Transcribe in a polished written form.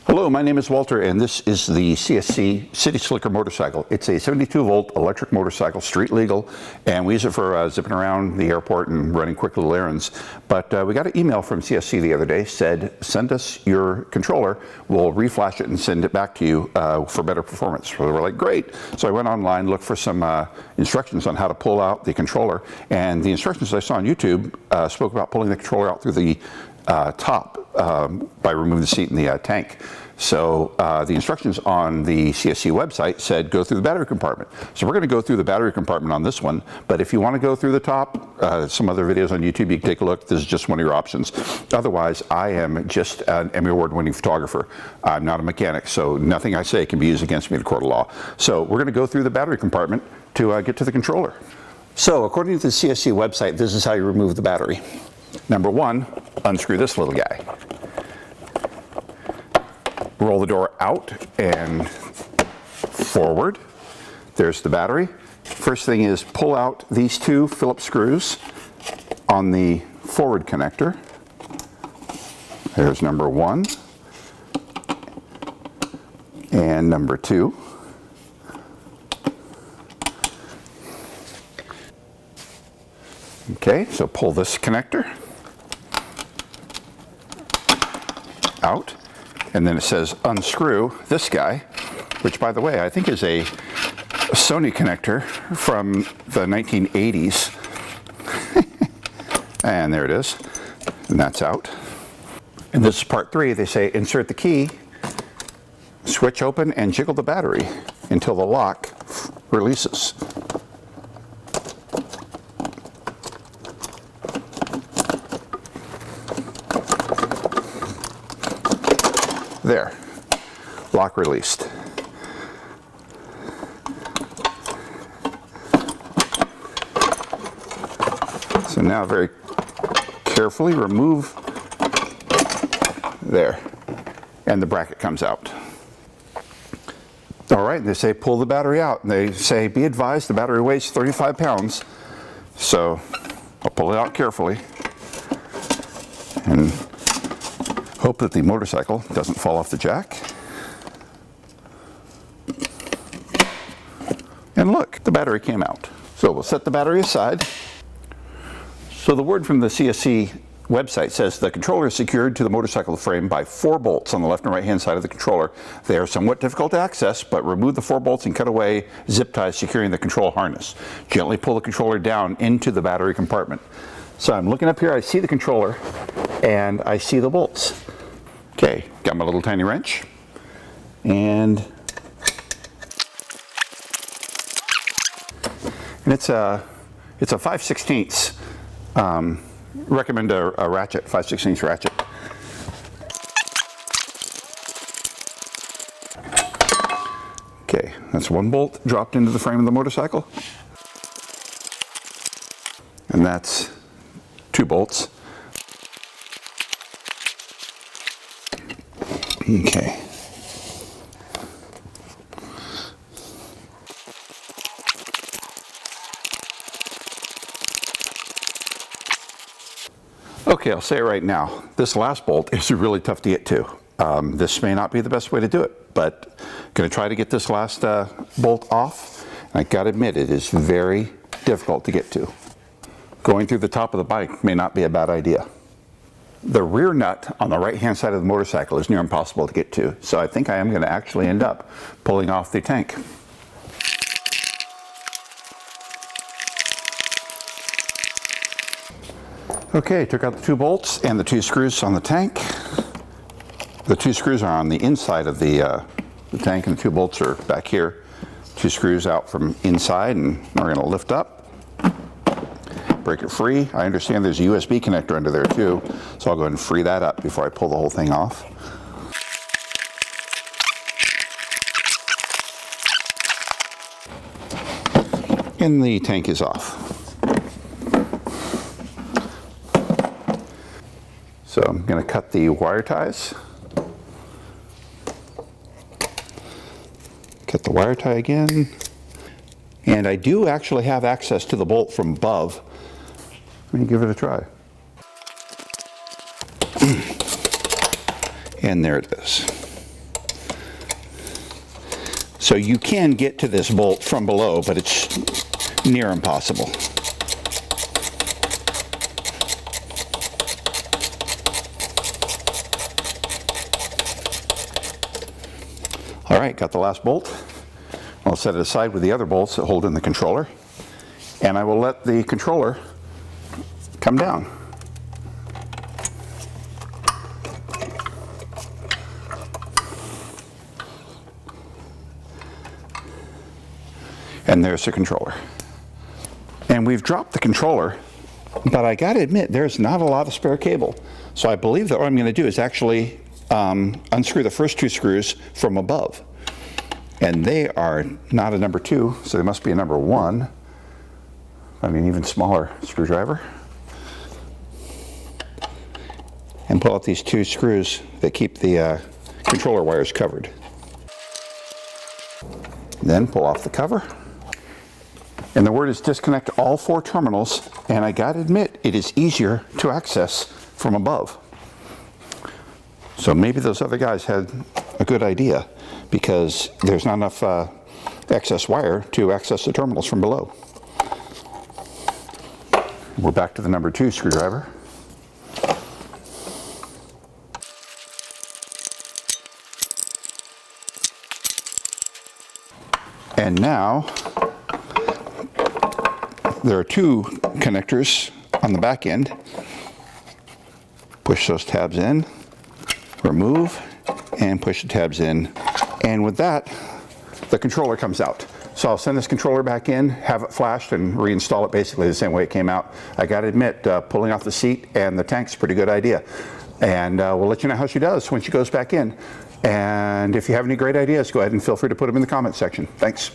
Hello, my name is Walter, and this is the CSC City Slicker motorcycle. It's a 72-volt electric motorcycle, street legal, and we use it for zipping around the airport and running quick little errands. But we got an email from CSC the other day, said, send us your controller, we'll reflash it and send it back to you for better performance. So we're like, great. So I went online, looked for some instructions on how to pull out the controller, and the instructions I saw on YouTube spoke about pulling the controller out through the top by removing the seat in the tank. So the instructions on the CSC website said go through the battery compartment. So we're going to go through the battery compartment on this one, but if you want to go through the top, some other videos on YouTube, you can take a look. This is just one of your options. Otherwise, I am just an Emmy Award-winning photographer. I'm not a mechanic, so nothing I say can be used against me in a court of law. So we're going to go through the battery compartment to get to the controller. So according to the CSC website, this is how you remove the battery. Number one, unscrew this little guy. Roll the door out and forward. There's the battery. First thing is pull out these two Phillips screws on the forward connector. There's number one and number two. Okay, so pull this connector out, and then it says unscrew this guy, which by the way I think is a Sony connector from the 1980s. And there it is, and that's out. And this is part three. They say insert the key, switch open, and jiggle the battery until the lock releases. There, lock released. So now very carefully remove there, and the bracket comes out. All right, they say pull the battery out, and they say be advised the battery weighs 35 pounds. So I'll pull it out carefully and hope that the motorcycle doesn't fall off the jack. And look, the battery came out. So we'll set the battery aside. So the word from the CSC website says the controller is secured to the motorcycle frame by 4 bolts on the left and right hand side of the controller. They are somewhat difficult to access, but remove the 4 bolts and cut away zip ties securing the control harness. Gently pull the controller down into the battery compartment. So I'm looking up here, I see the controller and I see the bolts. Okay, got my little tiny wrench, and it's a 5/16. Recommend a ratchet, 5/16 ratchet. Okay, that's 1 bolt dropped into the frame of the motorcycle, and that's 2 bolts. Okay. Okay, I'll say it right now. This last bolt is really tough to get to. This may not be the best way to do it, but I'm going to try to get this last bolt off. I gotta admit, it is very difficult to get to. Going through the top of the bike may not be a bad idea. The rear nut on the right hand side of the motorcycle is near impossible to get to, so I think I am going to actually end up pulling off the tank. Okay, took out the 2 bolts and the 2 screws on the tank. The 2 screws are on the inside of the tank, and the 2 bolts are back here. 2 screws out from inside, and we're going to lift up. Break it free. I understand there's a USB connector under there too, so I'll go ahead and free that up before I pull the whole thing off. And the tank is off. So I'm going to cut the wire ties. Cut the wire tie again. And I do actually have access to the bolt from above. Let me give it a try. And there it is. So you can get to this bolt from below, but it's near impossible. All right, got the last bolt. I'll set it aside with the other bolts that hold in the controller, and I will let the controller come down. And there's the controller. And we've dropped the controller, but I gotta admit, there's not a lot of spare cable. So I believe that what I'm gonna do is actually unscrew the first two screws from above. And they are not a number 2, so they must be a number 1. I mean, even smaller screwdriver. And pull out these 2 screws that keep the controller wires covered. Then pull off the cover. And the word is disconnect all 4 terminals, and I gotta admit, it is easier to access from above. So maybe those other guys had a good idea, because there's not enough excess wire to access the terminals from below. We're back to the number 2 screwdriver. And now, there are 2 connectors on the back end. Push those tabs in, remove, and push the tabs in. And with that, the controller comes out. So I'll send this controller back in, have it flashed, and reinstall it basically the same way it came out. I gotta admit, pulling off the seat and the tank's a pretty good idea. And we'll let you know how she does when she goes back in. And if you have any great ideas, go ahead and feel free to put them in the comments section. Thanks.